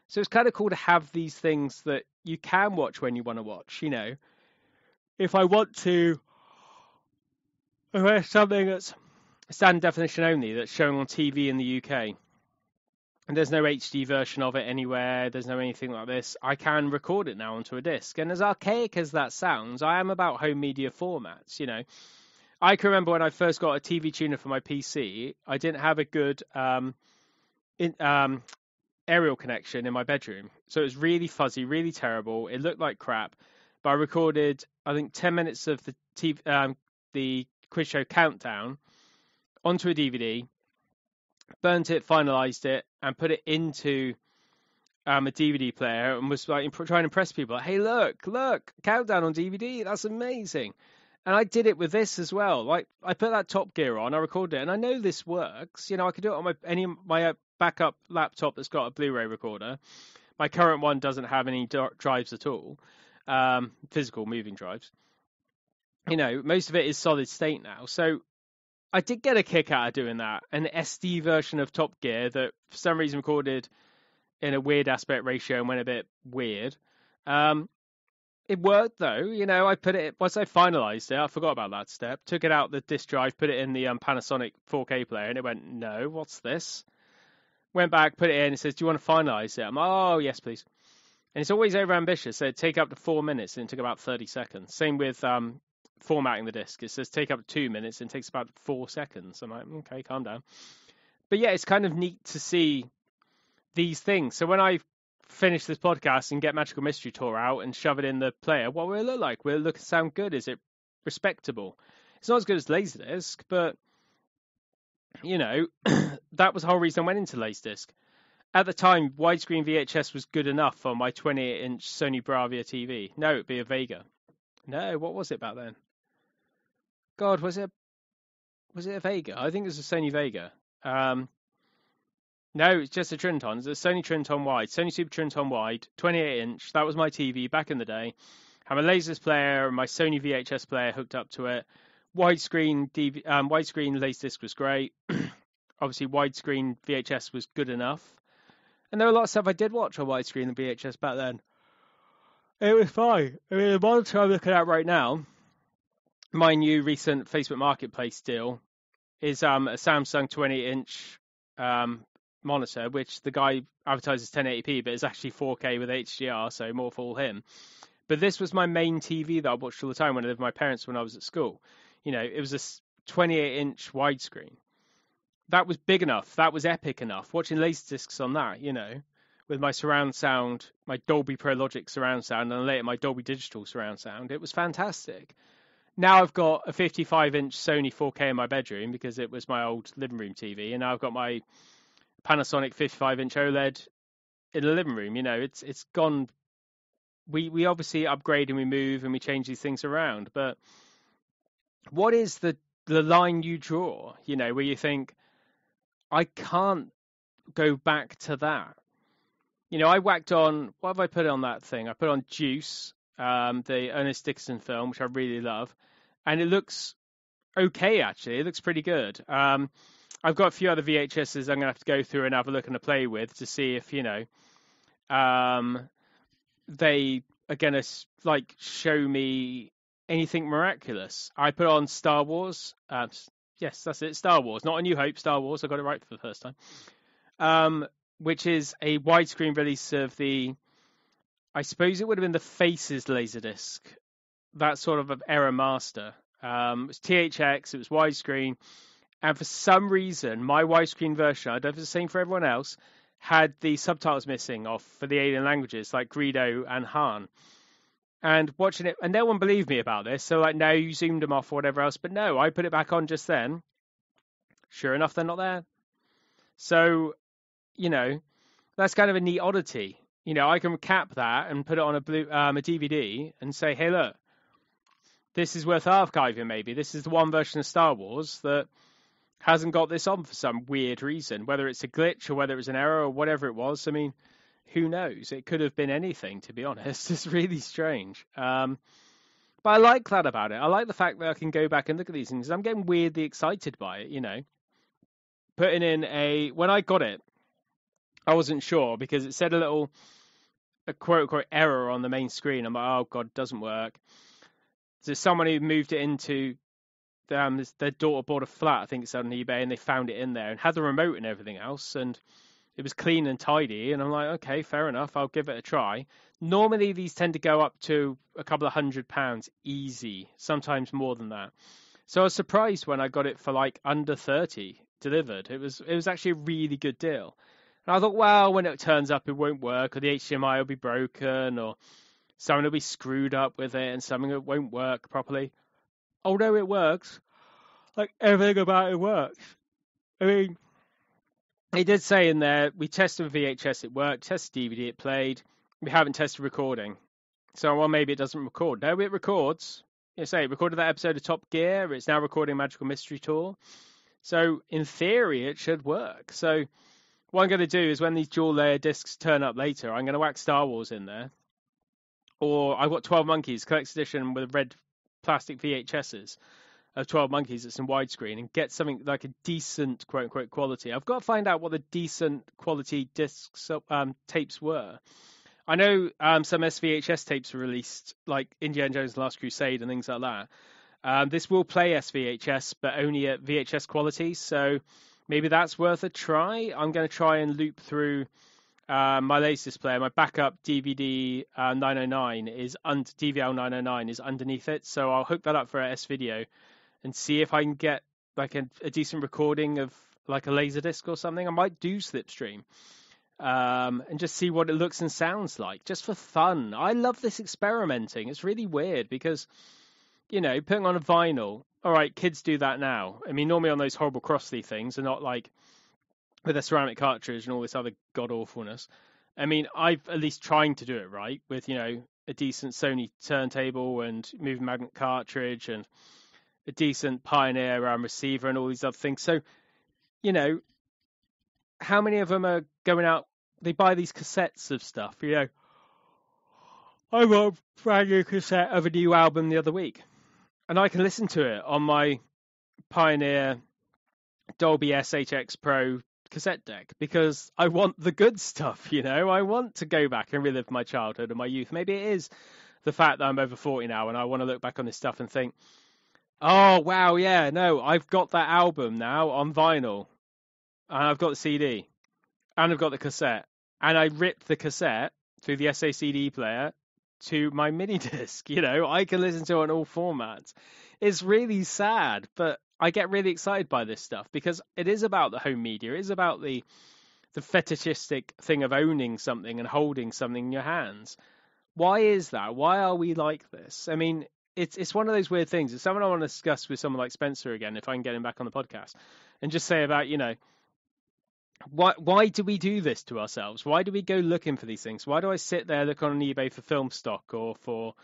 So it's kind of cool to have these things that you can watch when you want to watch. You know, if I want to, if there's something that's standard definition only that's showing on TV in the UK, and there's no HD version of it anywhere, there's no anything like this, I can record it now onto a disc. And as archaic as that sounds, I am about home media formats, you know. I can remember when I first got a TV tuner for my PC, I didn't have a good aerial connection in my bedroom. So it was really fuzzy, really terrible. It looked like crap. But I recorded, I think, 10 minutes of the quiz show Countdown onto a DVD, burnt it, finalized it, and put it into a DVD player, and was like trying to impress people. Like, hey, look, Countdown on DVD. That's amazing. And I did it with this as well. Like, I put that Top Gear on, I recorded it, and I know this works. You know, I could do it on my backup laptop that's got a Blu-ray recorder. My current one doesn't have any drives at all, physical moving drives. You know, most of it is solid state now. So I did get a kick out of doing that. An SD version of Top Gear that for some reason recorded in a weird aspect ratio and went a bit weird. It worked though. You know, I put it, once I finalized it, I forgot about that step, took it out the disk drive, put it in the Panasonic 4K player, and it went, no, what's this? Went back, put it in, it says, do you want to finalize it? I'm like, oh, yes, please. And it's always over ambitious. So it'd take up to 4 minutes and it took about 30 seconds. Same with formatting the disc. It says take up to 2 minutes and it takes about 4 seconds. I'm like, okay, calm down. But yeah, it's kind of neat to see these things. So when I finish this podcast and get Magical Mystery Tour out and shove it in the player, what will it look like? Will it look sound good? Is it respectable? It's not as good as Laserdisc, but you know, that was the whole reason I went into Laserdisc. At the time, widescreen VHS was good enough on my 28-inch Sony Bravia TV. No, it'd be a Vega. No, what was it back then? God, was it a Vega? I think it was a Sony Vega. No, it's just a Trinton. It's a Sony Trinton wide, Sony Super Trinton wide, 28-inch. That was my TV back in the day. Had my Laserdisc player and my Sony VHS player hooked up to it. Widescreen Laserdisc was great. Obviously, widescreen VHS was good enough. And there were a lot of stuff I did watch on widescreen and VHS back then. It was fine. I mean, the monitor I'm looking at right now, my new recent Facebook Marketplace deal, is a Samsung 20-inch monitor, which the guy advertises 1080p, but it's actually 4K with HDR, so more for him. But this was my main TV that I watched all the time when I lived with my parents when I was at school. You know, it was a 28-inch widescreen. That was big enough. That was epic enough. Watching Laserdiscs on that, you know, with my surround sound, my Dolby Pro Logic surround sound, and later my Dolby Digital surround sound, it was fantastic. Now I've got a 55-inch Sony 4K in my bedroom because it was my old living room TV, and now I've got my Panasonic 55-inch OLED in the living room. You know, it's gone. We obviously upgrade and we move and we change these things around, but what is the line you draw? You know, where you think, I can't go back to that. You know, I whacked on, what have I put on that thing? I put on Juice, the Ernest Dickinson film, which I really love, and it looks okay, actually. It looks pretty good. I've got a few other VHSs I'm going to have to go through and have a look and a play with to see if, you know, they are going to, like, show me anything miraculous. I put on Star Wars. Yes, that's it, Star Wars. Not A New Hope, Star Wars. I got it right for the first time. Which is a widescreen release of the, I suppose it would have been the Faces Laserdisc, that sort of era master. It was THX, it was widescreen, and for some reason, my widescreen version, I don't know if it's the same for everyone else, had the subtitles missing off for the alien languages, like Greedo and Han. And watching it, and no one believed me about this, so like, no, you zoomed them off or whatever else, but no, I put it back on just then. Sure enough, they're not there. So, you know, that's kind of a neat oddity. You know, I can cap that and put it on a DVD and say, hey, look, this is worth archiving maybe. This is the one version of Star Wars that hasn't got this on for some weird reason, whether it's a glitch or whether it was an error or whatever it was. I mean, who knows? It could have been anything, to be honest. It's really strange. But I like that about it. I like the fact that I can go back and look at these things. I'm getting weirdly excited by it, you know. Putting in when I got it, I wasn't sure because it said a quote-unquote error on the main screen. I'm like, oh, God, it doesn't work. There's someone who moved it into, their daughter bought a flat, I think it's on eBay, and they found it in there and had the remote and everything else, and it was clean and tidy, and I'm like, okay, fair enough, I'll give it a try. Normally, these tend to go up to a couple of £100 easy, sometimes more than that. So I was surprised when I got it for like under 30 delivered. It was actually a really good deal. And I thought, well, when it turns up, it won't work, or the HDMI will be broken, or something will be screwed up with it, and something that won't work properly. Oh, no, it works. Like, everything about it works. I mean, they did say in there, we tested with VHS, it worked, tested DVD, it played. We haven't tested recording. So, well, maybe it doesn't record. No, it records. You say, it recorded that episode of Top Gear. It's now recording Magical Mystery Tour. So, in theory, it should work. So, what I'm going to do is when these dual layer discs turn up later, I'm going to whack Star Wars in there. Or I've got 12 Monkeys, collector's edition with red plastic VHSs of 12 Monkeys that's in widescreen and get something like a decent, quote-unquote, quality. I've got to find out what the decent quality discs tapes were. I know some SVHS tapes were released, like Indiana Jones and the Last Crusade and things like that. This will play SVHS, but only at VHS quality, so maybe that's worth a try. I'm going to try and loop through my latest player. My backup DVD 909 is DVL 909 is underneath it, so I'll hook that up for a S-Video and see if I can get like a decent recording of like a Laserdisc or something. I might do Slipstream and just see what it looks and sounds like, just for fun. I love this experimenting. It's really weird because, putting on a vinyl, all right, kids do that now. I mean, normally on those horrible Crossley things, and not like with a ceramic cartridge and all this other god awfulness. I mean, I've at least trying to do it right with, a decent Sony turntable and moving magnet cartridge and a decent Pioneer receiver and all these other things. So, you know, how many of them are going out? They buy these cassettes of stuff. I got a brand new cassette of a new album the other week, and I can listen to it on my Pioneer Dolby SHX Pro cassette deck because I want the good stuff. I want to go back and relive my childhood and my youth. Maybe it is the fact that I'm over 40 now and I want to look back on this stuff and think, oh wow, yeah, no, I've got that album now on vinyl, and I've got the CD, and I've got the cassette, and I ripped the cassette through the SACD player to my mini disc. I can listen to it on all formats. It's really sad, but I get really excited by this stuff because it is about the home media. It is about the fetishistic thing of owning something and holding something in your hands. Why is that? Why are we like this? I mean, it's one of those weird things. It's something I want to discuss with someone like Spencer again, if I can get him back on the podcast, and just say about, why do we do this to ourselves? Why do we go looking for these things? Why do I sit there, look on eBay for film stock or for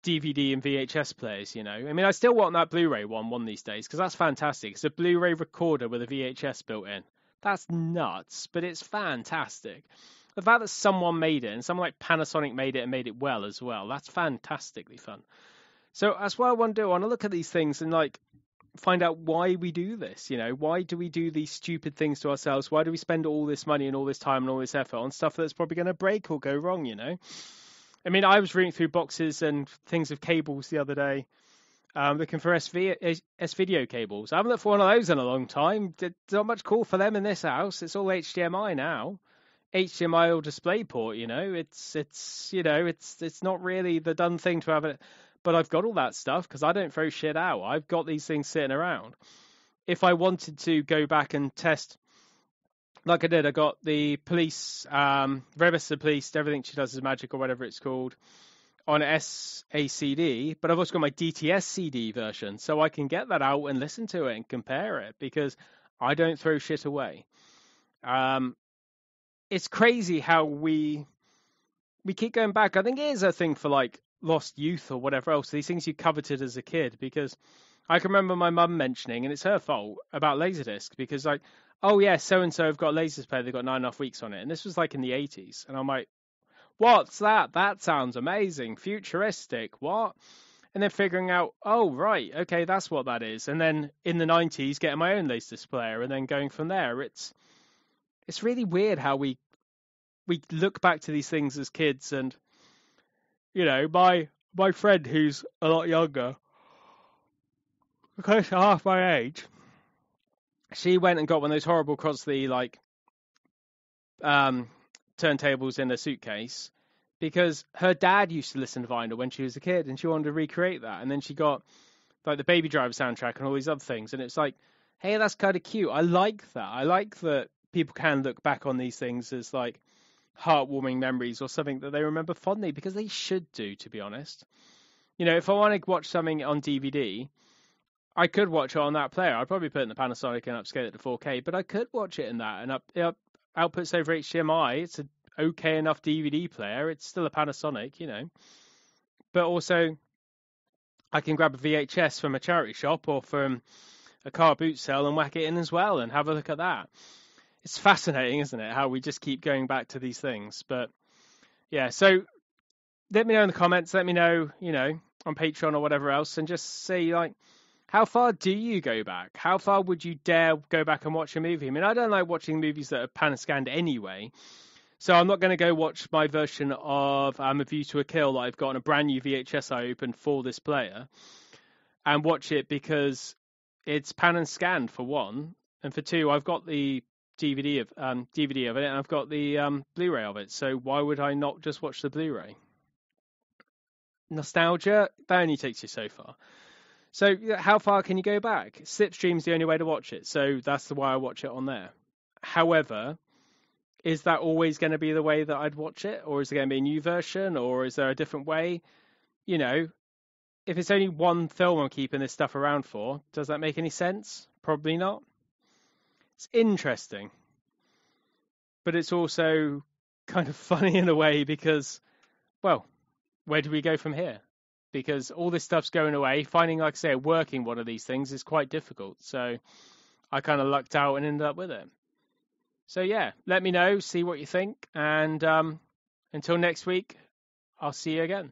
DVD and VHS players? I mean, I still want that Blu-ray one these days because that's fantastic. It's a Blu-ray recorder with a VHS built in. That's nuts, but it's fantastic. The fact that someone made it, and someone like Panasonic made it and made it well as well, that's fantastically fun. So that's what I want to do. I want to look at these things and find out why we do this. Why do we do these stupid things to ourselves? Why do we spend all this money and all this time and all this effort on stuff that's probably going to break or go wrong? I mean, I was reading through boxes and things of cables the other day, looking for S-video cables. I haven't looked for one of those in a long time. There's not much call for them in this house. It's all HDMI now. HDMI or DisplayPort, it's not really the done thing to have it. But I've got all that stuff because I don't throw shit out. I've got these things sitting around. If I wanted to go back and test, like I did, I got the police, Rebus Police, Everything She Does Is Magic or whatever it's called, on SACD, but I've also got my DTS CD version, so I can get that out and listen to it and compare it because I don't throw shit away. It's crazy how we keep going back. I think it is a thing for lost youth or whatever else, these things you coveted as a kid, because I can remember my mum mentioning, and it's her fault, about Laserdisc, because oh yeah, so-and-so have got a Laserdisc player, they've got 9.5 weeks on it, and this was in the 80s, and I'm like, what's that? That sounds amazing, futuristic, what? And then figuring out, oh right, okay, that's what that is, and then in the 90s getting my own Laserdisc player, and then going from there. It's really weird how we look back to these things as kids, and my friend who's a lot younger, close to half my age, she went and got one of those horrible Crosley turntables in a suitcase because her dad used to listen to vinyl when she was a kid, and she wanted to recreate that. And then she got the Baby Driver soundtrack and all these other things, and it's hey, that's kind of cute. I like that. I like that people can look back on these things as heartwarming memories or something that they remember fondly, because they should do, to be honest. If I want to watch something on DVD, I could watch it on that player. I'd probably put it in the Panasonic and upscale it to 4K, but I could watch it in that and outputs over HDMI. It's an okay enough DVD player. It's still a Panasonic, but also I can grab a VHS from a charity shop or from a car boot sale and whack it in as well and have a look at that. It's fascinating, isn't it, how we just keep going back to these things. But yeah, so let me know in the comments, let me know, on Patreon or whatever else, and just say, how far do you go back? How far would you dare go back and watch a movie? I mean, I don't like watching movies that are pan-scanned anyway, so I'm not going to go watch my version of A View to a Kill that I've got on a brand new VHS I opened for this player and watch it because it's pan and scanned, for one, and for two, I've got the DVD of it, and I've got the Blu-ray of it. So why would I not just watch the Blu-ray? Nostalgia, that only takes you so far. So how far can you go back? Slipstream's the only way to watch it, so that's the why I watch it on there. However, is that always going to be the way that I'd watch it? Or is there going to be a new version? Or is there a different way? You know, if it's only one film I'm keeping this stuff around for, does that make any sense? Probably not. It's interesting. But it's also kind of funny in a way because, well, where do we go from here? Because all this stuff's going away. Finding, like I say, working one of these things is quite difficult. So I kind of lucked out and ended up with it. So yeah, let me know, see what you think. And until next week, I'll see you again.